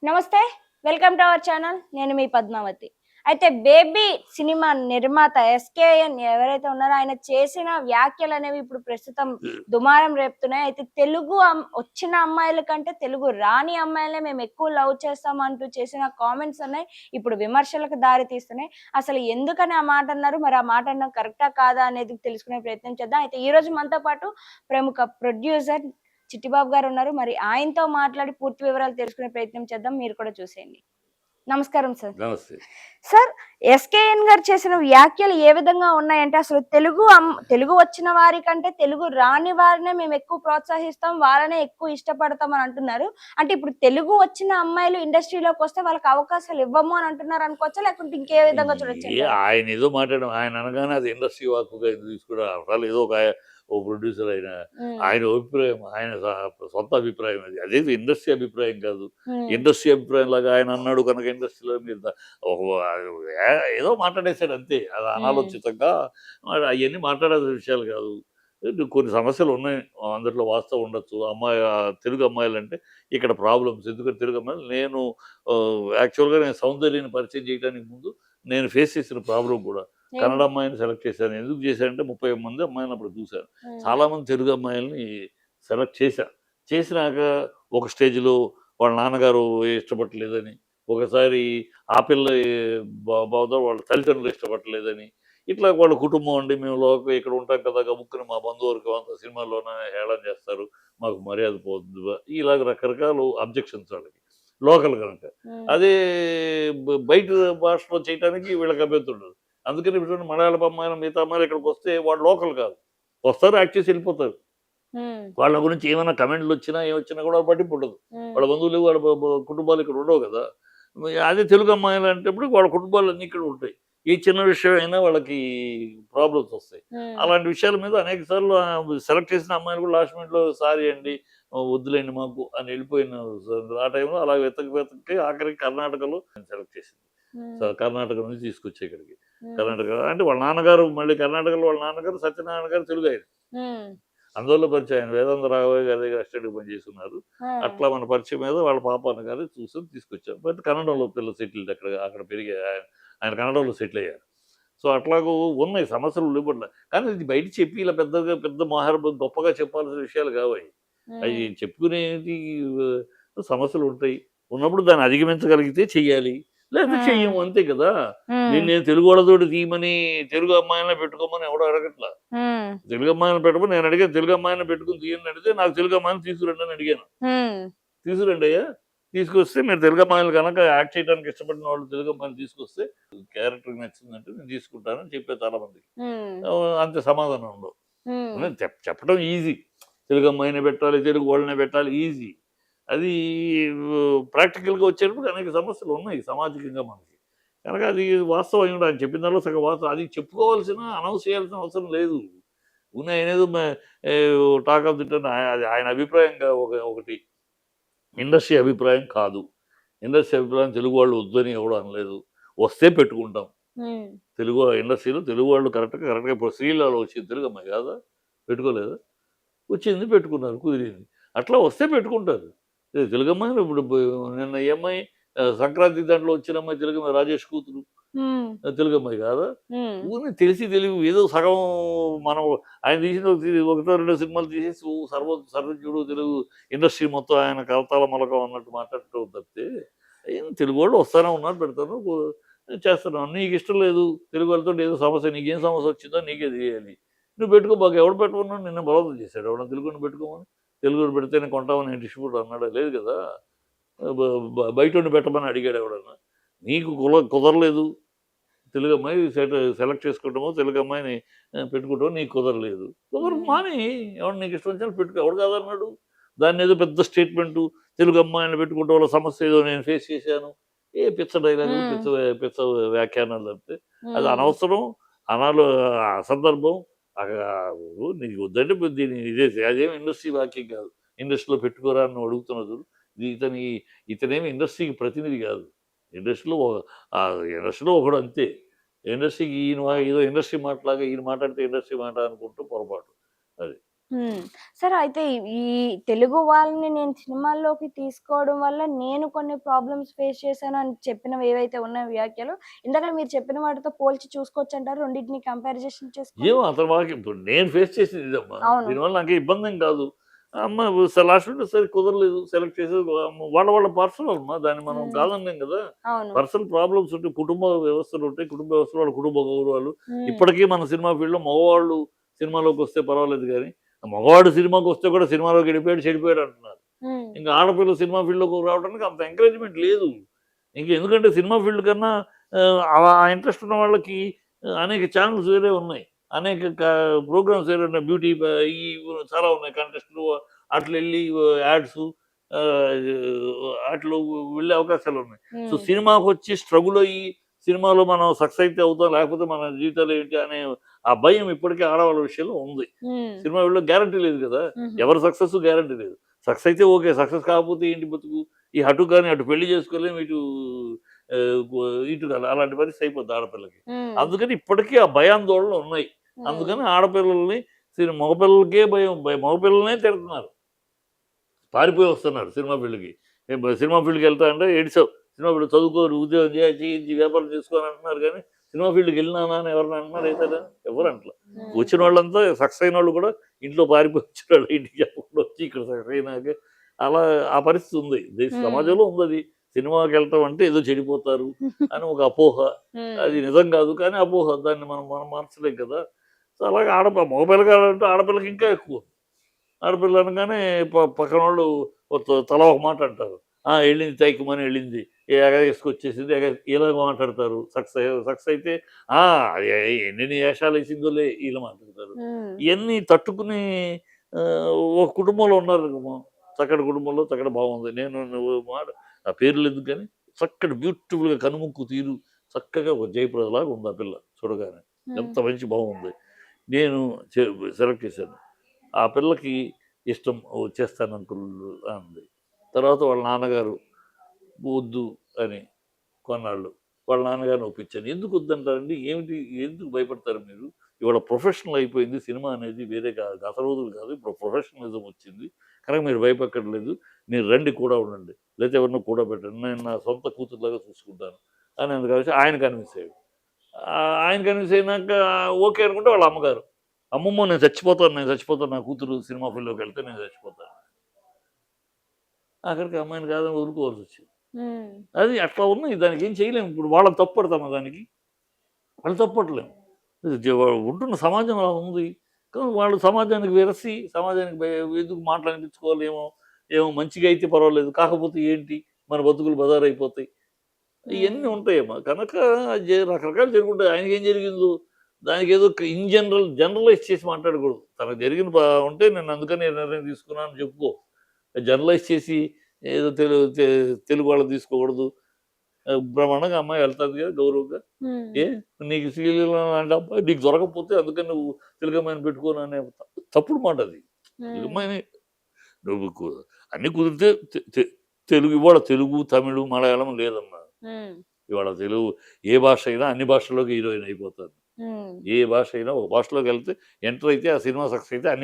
నమస్తే. Welcome to our channel. నేను మీ పద్మావతి. అయితే 'బేబీ' సినిమా నిర్మాత ఎస్‌కేఎన్ ఎవరైతే ఉన్నారో ఆయన చేసిన వ్యాఖ్యలనేవి ఇప్పుడు ప్రస్తుతం దుమారం రేపుతున్నాయి. అయితే తెలుగు వచ్చిన అమ్మాయిల కంటే తెలుగు రాని అమ్మాయిలనే మేము ఎక్కువ లవ్ చేస్తాం అంటూ చేసిన కామెంట్స్ ఉన్నాయి ఇప్పుడు విమర్శలకు దారి తీస్తున్నాయి. అసలు ఎందుకని ఆ మాట అన్నారు? మరి ఆ మాట అనడం కరెక్టా కాదా అనేది తెలుసుకునే ప్రయత్నం చేద్దాం. అయితే ఈరోజు మనతో పాటు ప్రముఖ ప్రొడ్యూసర్ చిట్టిబాబు గారు ఉన్నారు. మరి ఆయనతో మాట్లాడి పూర్తి వివరాలు తెలుసుకునే ప్రయత్నం చేద్దాం. మీరు కూడా చూసేయండి. నమస్కారం సార్. నమస్తే. సార్, ఎస్‌కేఎన్ గారు చేసిన వ్యాఖ్యలు ఏ విధంగా ఉన్నాయంటే అసలు తెలుగు వచ్చిన వారి కంటే తెలుగు రాని వారినే మేము ఎక్కువ ప్రోత్సహిస్తాం. వాళ్ళనే ఎక్కువ ఇష్టపడతాం అని అంటున్నారు. అంటే ఇప్పుడు తెలుగు వచ్చిన అమ్మాయిలు ఇండస్ట్రీలోకి వస్తే వాళ్ళకి అవకాశాలు ఇవ్వము అని అంటున్నారు అనుకోవచ్చా? లేకుంటే ఇంకే విధంగా చూడొచ్చంటారా? ఆయన ఏదో మాట్లాడడం ఆయన అనగానే అది ఇండస్ట్రీ వాక్కుగా తీసుకోవడం అసలు ఏదో ఓ ప్రొడ్యూసర్ ఆయన అభిప్రాయం ఆయన సొంత అభిప్రాయం అదేది ఇండస్ట్రీ అభిప్రాయం కాదు. ఇండస్ట్రీ అభిప్రాయం లాగా ఆయన అన్నాడు కనుక ఇండస్ట్రీలో మీరు ఏదో మాట్లాడేశాడు అంతే. అది అనాలోచితంగా అవన్నీ మాట్లాడాల్సిన విషయాలు కాదు. కొన్ని సమస్యలు ఉన్నాయి అందులో వాస్తవం ఉండొచ్చు. తెలుగు అమ్మాయిలు అంటే ఇక్కడ ప్రాబ్లమ్స్ ఎందుకంటే తెలుగు అమ్మాయిలు నేను యాక్చువల్గా నేను సౌందర్యాన్ని పరిచయం చేయడానికి ముందు నేను ఫేస్ చేసిన ప్రాబ్లం కూడా కన్నడ అమ్మాయిని సెలెక్ట్ చేశాను. ఎందుకు చేశానంటే 30 మంది అమ్మాయిని అప్పుడు చూశాను. చాలామంది తెలుగు అమ్మాయిల్ని సెలెక్ట్ చేసినాక ఒక స్టేజ్లో వాళ్ళ నాన్నగారు ఇష్టపడలేదని, ఒకసారి ఆ పిల్ల వాళ్ళ తల్లిదండ్రులు ఇష్టపడలేదని, ఇట్లా వాళ్ళ కుటుంబం అండి మేము ఇక్కడ ఉంటాం కదా గబుక్కుని మా బంధువర్గం అంతా సినిమాల్లోనే హేళన చేస్తారు, మాకు మర్యాద పోద్దు, ఇలాగ రకరకాల అబ్జెక్షన్స్ వాళ్ళకి లోకల్ కనుక. అదే బయట భాషలో చేయడానికి వీళ్ళకి అభ్యంతరం ఉండదు. అందుకని ఇప్పుడు మలయాళపు అమ్మాయిలు మిగతా అమ్మాయిలు ఇక్కడికి వస్తే వాళ్ళు లోకల్ కాదు, వస్తారు యాక్ట్ చేసి వెళ్ళిపోతారు. వాళ్ళ గురించి ఏమైనా కమెంట్లు వచ్చినా ఏమొచ్చినా కూడా పట్టింపు ఉండదు. వాళ్ళ బంధువులు వాళ్ళ కుటుంబాలు ఇక్కడ ఉండవు కదా. అదే తెలుగు అమ్మాయిలు అంటేప్పుడు వాళ్ళ కుటుంబాలు అన్నీ ఇక్కడ ఉంటాయి. ఏ చిన్న విషయం అయినా వాళ్ళకి ప్రాబ్లమ్స్ వస్తాయి. అలాంటి విషయాల మీద అనేక సార్లు సెలెక్ట్ చేసిన అమ్మాయిలు కూడా లాస్ట్ మినిట్లో సారీ అండి వద్దులేండి మాకు అని వెళ్ళిపోయిన ఆ టైంలో అలా వెతకి ఆఖరికి కర్ణాటకలో సెలెక్ట్ చేసింది. సో కర్ణాటక నుంచి తీసుకొచ్చే ఇక్కడికి. కర్ణాటక అంటే వాళ్ళ నాన్నగారు మళ్ళీ కర్ణాటకలో వాళ్ళ నాన్నగారు సత్యనారాయణ గారు తెలుగు ఆయన. అందువల్ల పరిచయం వేదాంత రాఘవయ్య గారి దగ్గర అసిస్టెంట్‌గా పనిచేస్తున్నారు. అట్లా మన పరిచయం మీద వాళ్ళ పాపన్న గారు చూసి తీసుకొచ్చాం. బట్ కన్నడంలో పిల్ల సెటిల్డ్ అక్కడ పెరిగి ఆయన కన్నడంలో సెటిల్ అయ్యారు. సో అట్లాగూ ఉన్నాయి సమస్యలు లేకుండా. కానీ ఇది బయట చెప్పి ఇలా పెద్ద గొప్పగా చెప్పాల్సిన విషయాలు కావయి. అవి చెప్పుకునేది సమస్యలు ఉంటాయి. ఉన్నప్పుడు దాన్ని అధిగమించగలిగితే చెయ్యాలి. లేకపోతే చెయ్యము అంతే కదా. నేను తెలుగు వాళ్ళతోటి తీయమని తెలుగు అమ్మాయిని పెట్టుకోమని ఎవడో అడగట్లా. తెలుగు అమ్మాయిని పెట్టమని నేను అడిగాను. తెలుగు అమ్మాయిని పెట్టుకుని తీయని అడిగితే నాకు తెలుగు అమ్మాయిని తీసుకురండి అని అడిగాను. తీసుకురండి అయ్యా, తీసుకొస్తే మీరు తెలుగు అమ్మాయిలు కనుక యాక్ట్ చేయడానికి ఇష్టపడిన వాళ్ళు తెలుగు అమ్మాయిలు తీసుకొస్తే క్యారెక్టర్ నచ్చిందంటే నేను తీసుకుంటానని చెప్పే చాలా మందికి అంతే సమాధానం ఉండవు. చెప్పడం ఈజీ, తెలుగు అమ్మాయిని పెట్టాలి తెలుగు వాళ్ళనే పెట్టాలి ఈజీ. అది ప్రాక్టికల్గా వచ్చేటప్పుడు అనేక సమస్యలు ఉన్నాయి సామాజికంగా మనకి. కనుక అది వాస్తవం అయి ఆయన చెప్పిన దానిలో సగం వాస్తవం. అది చెప్పుకోవాల్సిన అనౌన్స్ చేయాల్సిన అవసరం లేదు. ఆయనేదో టాక్ ఆఫ్ ది టౌన్ అది ఆయన అభిప్రాయంగా ఒకటి ఇండస్ట్రీ అభిప్రాయం కాదు. ఇండస్ట్రీ అభిప్రాయం తెలుగు వాళ్ళు వద్దని ఎవడు అనలేదు. వస్తే పెట్టుకుంటాం. తెలుగు ఇండస్ట్రీలో తెలుగు వాళ్ళు కరెక్ట్గా ఇప్పుడు శ్రీలలో వచ్చింది తెలుగు అమ్మాయి కాదా, పెట్టుకోలేదా, వచ్చింది పెట్టుకున్నారు కుదిరింది. అట్లా వస్తే పెట్టుకుంటారు తెలుగు అమ్మాయిలు. ఇప్పుడు నిన్న ఈ అమ్మాయి సంక్రాంతి దాంట్లో వచ్చిన అమ్మాయి తెలుగు అమ్మాయి రాజేష్ కూతురు తెలుగు అమ్మాయి కాదా. తెలివి ఏదో సగం మనం ఆయన తీసిన ఒకటో రెండో సినిమాలు తీసేసి సర్వజ్ఞుడు తెలుగు ఇండస్ట్రీ మొత్తం ఆయన కలతాల మొలకం అన్నట్టు మాట్లాడుతూ తప్పితే తెలుగు వాళ్ళు వస్తానే ఉన్నారు, పెడతాను చేస్తున్నాను. నీకు ఇష్టం లేదు తెలుగు వాళ్ళతో ఏదో సమస్య, నీకేం సమస్య వచ్చిందో నీకే తెలియాలి. నువ్వు పెట్టుకో, బాగా ఎవడు పెట్టుకున్నావు నిన్న బలవంతం చేశాడు ఎవడన్నా తెలుగుని పెట్టుకోమని. తెలుగుని పెడితేనే కొంటామని నేను డిస్ట్రిబ్యూటర్ అన్నాడా, లేదు కదా. బయట పెట్టమని అడిగాడు ఎవడన్నా. నీకు కుదరలేదు తెలుగు అమ్మాయి సెలెక్ట్ చేసుకుంటామో తెలుగు అమ్మాయిని పెట్టుకుంటామో నీకు కుదరలేదు, మాని ఎవరు నీకు ఇష్టం వచ్చినా పెట్టుకో, ఎవడు కాదన్నాడు. దాన్ని ఏదో పెద్ద స్టేట్మెంటు తెలుగు అమ్మాయిని పెట్టుకుంటే వాళ్ళ సమస్య ఏదో నేను ఫేస్ చేశాను, పిచ్చ డైలాగులు పిచ్చ వ్యాఖ్యానాలు తప్పితే అది అనవసరం అసందర్భం. నీకు వద్దంటే దీన్ని అదేం ఇండస్ట్రీ వాక్యం కాదు. ఇండస్ట్రీలో పెట్టుకోరా అని అడుగుతున్నది. ఇతనేమి ఇండస్ట్రీకి ప్రతినిధి కాదు. ఇండస్ట్రీలో ఒకడు అంతే. ఇండస్ట్రీకి ఈయన ఏదో ఇండస్ట్రీ మాటలాగా ఈయన మాట్లాడితే ఇండస్ట్రీ మాట అనుకుంటూ పొరపాటు అది. సరే అయితే ఈ తెలుగు వాళ్ళని నేను సినిమాల్లోకి తీసుకోవడం వల్ల నేను కొన్ని ప్రాబ్లమ్స్ ఫేస్ చేశాను అని చెప్పినవి ఏవైతే ఉన్నాయో వ్యాఖ్యలు, ఇందాక మీరు చెప్పిన వాటితో పోల్చి చూసుకోవచ్చు అంటారు రెండింటిని కంపారిజేషన్ చేసుకొని? ఏమో అతని వాకి ఇప్పుడు నేను ఫేస్ చేసింది ఇదమ్మా. అవును. దీనివల్ల నాకే ఇబ్బంది ఏం కాదు. అమ్మ లాస్ట్ ఉంటే సరే కుదరలేదు. సెలెక్ట్ చేసేది వాళ్ళ పర్సనల్ అమ్మా. దాన్ని మనం హ్మ్. కాదనలేం కదా! అవును. పర్సనల్ ప్రాబ్లమ్స్ ఉంటాయి. కుటుంబ వ్యవస్థలు ఉంటాయి. కుటుంబ వ్యవస్థలో వాళ్ళ కుటుంబ గౌరవాలు. హ్మ్. ఇప్పటికీ మన సినిమా ఫీల్డ్‌లో మగవాళ్ళు సినిమాలోకి వస్తే పర్వాలేదు గానీ, మగవాడు సినిమాకి వస్తే కూడా సినిమాలోకి వెళ్ళిపోయాడు, చెడిపోయాడు అంటున్నారు. హ్మ్. ఇంకా ఆడపిల్ల సినిమా ఫీల్డ్‌లోకి రావడానికి అంత ఎంకరేజ్‌మెంట్ లేదు. ఎందుకంటే సినిమా ఫీల్డ్ కన్నా ఆ ఇంట్రెస్ట్ ఉన్న వాళ్ళకి అనేక ఛానెల్స్ వేరే ఉన్నాయి. అనేక ప్రోగ్రామ్స్ వేరే ఉన్నాయి. బ్యూటీ ఈ చాలా ఉన్నాయి. కంటెస్ట్‌లు అట్లెళ్ళి యాడ్సు అట్లు వెళ్ళే అవకాశాలున్నాయి. సో, హ్మ్. సినిమాకొచ్చి స్ట్రగుల్ అయ్యి సినిమాలో మనం సక్సెస్ అయితే అవుతాం. లేకపోతే మన జీవితాలు ఏంటి అనే ఆ భయం ఇప్పటికీ ఆడవాళ్ళ విషయంలో ఉంది. హ్మ్. సినిమా ఫీల్డ్‌లో గ్యారంటీ లేదు కదా! హుహు. ఎవరి సక్సెస్ గ్యారంటీ లేదు. సక్సెస్ అయితే ఓకే. సక్సెస్ కాకపోతే ఏంటి బతుకు? అటు కానీ అటు పెళ్లి చేసుకోలేము. ఆహ్, గు ఇటు అలాంటి పరిస్థితి అయిపోద్ది ఆడపిల్లకి. హ్మ్. అందుకని ఇప్పటికీ ఆ భయాందోళనలు ఉన్నాయి. హ్మ్. అందుకని ఆడపిల్లల్ని మగపిల్లలకే భయం. మగపిల్లలనే తిడుతున్నారు. పారిపోయి వస్తున్నారు సినిమా ఫీల్డ్‌కి. సినిమా ఫీల్డ్‌కెళ్తా అంటే ఏడిసావు. సినిమా ఫీల్డ్ చదువుకోరు, ఉద్యోగం చెయ్యి, వ్యాపారం చేసుకో అని అంటున్నారు గానీ, సినిమా ఫీల్డ్‌కెళ్ళినానా అని ఎవరైనా అంటున్నారా ఏదైనా? ఎవ్వరు అనట్ల. హ్మ్. వచ్చిన వాళ్ళంతా సక్సెస్ అయినోళ్ళు కూడా ఇంట్లో పారిపోయి వచ్చినోళ్ళు ఇంటికి చెప్పకుండా వచ్చి ఇక్కడ సక్సెస్ అయినాక అలా ఆ పరిస్థితి ఉంది. హ్మ్. సమాజంలో ఉందది. సినిమాకెళ్ళటం అంటే ఏదో చెడిపోతారు అని ఒక అపోహ. అది హ్మ్. నిజం కాదు. కానీ అపోహ. దాన్ని మనం మనం మార్చలేం కదా! సో, అలాగే మగపిల్లగాడంటే ఆడపిల్లకి ఇంకా ఎక్కువ. ఆడపిల్ల అనగానే పక్కనోళ్ళు తలా ఒక మాట అంటారు. ఆ! ఎళ్ళింది తైక్కుమని ఎళ్ళింది. ఎగరేసుకొచ్చేసింది. ఇలాగ మాట్లాడతారు. సక్సెస్ అయితే ఆ! ఎ ఎన్నెన్ని ఏషాలేసిందోలే ఇలా మాట్లాడతారు. హ్మ్. ఇయన్నీ తట్టుకుని ఒక కుటుంబంలో ఉన్నారనుకో చక్కటి కుటుంబంలో చక్కటి బాగుంది. నువ్వు మాట ఆ పేర్లెందుకు గాని చక్కటి బ్యూటిఫుల్‌గా కనుముక్కు తీరు చక్కగా ఒక జయప్రదలాగా ఉంది ఆ పిల్ల చూడగానే. హ్మ్. ఎంత మంచి బాగుంది. నేను చె సెలెక్ట్ చేశాను. ఆ పిల్లకి ఇష్టం వచ్చేస్తాను అంకుల్ అంది. తర్వాత వాళ్ళ నాన్నగారు వద్దు అని కొన్నాళ్ళు. వాళ్ళ నాన్నగారిని ఒప్పించాను. ఎందుకు వద్దంటారండి? ఏమిటి? ఎందుకు భయపడతారు మీరు? ఇవాళ ప్రొఫెషనల్ అయిపోయింది. సినిమా అనేది వేరే గత రోజులు కాదు. ఇప్పుడు ప్రొఫెషనలిజం వచ్చింది. కనుక మీరు భయపడక్కర్లేదు. మీరు రండి కూడా ఉండండి. లేతే ఎవరినో కూడబెట్టండి. నేను నా సొంత కూతురులాగా చూసుకుంటాను. అని అందుకనేసి ఆయన కన్విన్స్ అయ్యాడు. ఆయన కన్విన్స్ అయినాక ఓకే అనుకుంటే వాళ్ళ అమ్మగారు. అమ్మమ్మో! నేను చచ్చిపోతాను. నా కూతురు సినిమా ఫీల్డ్‌లోకెళ్తే నేను చచ్చిపోతాను. ఆఖరికి అమ్మాయిని కాదని వదులుకోవాల్సొచ్చింది. హ్మ్. అది అట్లా ఉన్నాయి. దానికేం చేయలేము. ఇప్పుడు వాళ్ళని తప్పు పడతామా దానికి? వాళ్ళు తప్పు పట్టలేము. ఉంటున్న సమాజం అలా ఉంది. కానీ వాళ్ళు సమాజానికి వెరసి, సమాజానికి ఎందుకు మాటలనిపించుకోవాలి ఏమో మంచిగా అయితే పర్వాలేదు. కాకపోతే ఏంటి? మన బతుకులు బజారయిపోతాయి. ఇయన్నీ హ్మ్. ఉంటాయమ్మా. కనుక రకరకాలు జరుగుంటాయి. ఆయనకేం జరిగిందో దానికేదో జనరలైజ్ చేసి మాట్లాడకూడదు. తనకు జరిగింది ఉంటే నేను అందుకని ఈ నిర్ణయం తీసుకున్నాను అని చెప్పుకో. జనరలైజ్ చేసి ఏదో తెలుగు వాళ్ళది తీసుకోకూడదు. బ్రహ్మాండంగా అమ్మాయి వెళ్తాది కదా గౌరవంగా. హ్మ్. ఏ నీకు శ్రీలీల లాంటి అబ్బాయి నీకు దొరకకపోతే అందుకని నువ్వు తెలుగు అమ్మాయిని పెట్టుకోను అనే తప్పుడు మాట అది. తెలుగు హ్మ్. అమ్మాయిని నువ్వు అన్నీ కుదిరితే ఇవాళ తెలుగు, తమిళు, మలయాళం లేదమ్మా. హ్మ్. ఇవాళ తెలుగు ఏ భాష అయినా అన్ని భాషల్లోకి హీరోయిన్ అయిపోతారు. హ్మ్. ఏ భాష అయినా ఒక భాషలోకెళ్తే ఎంటర్ అయితే ఆ సినిమా సక్సెస్ అయితే అన్ని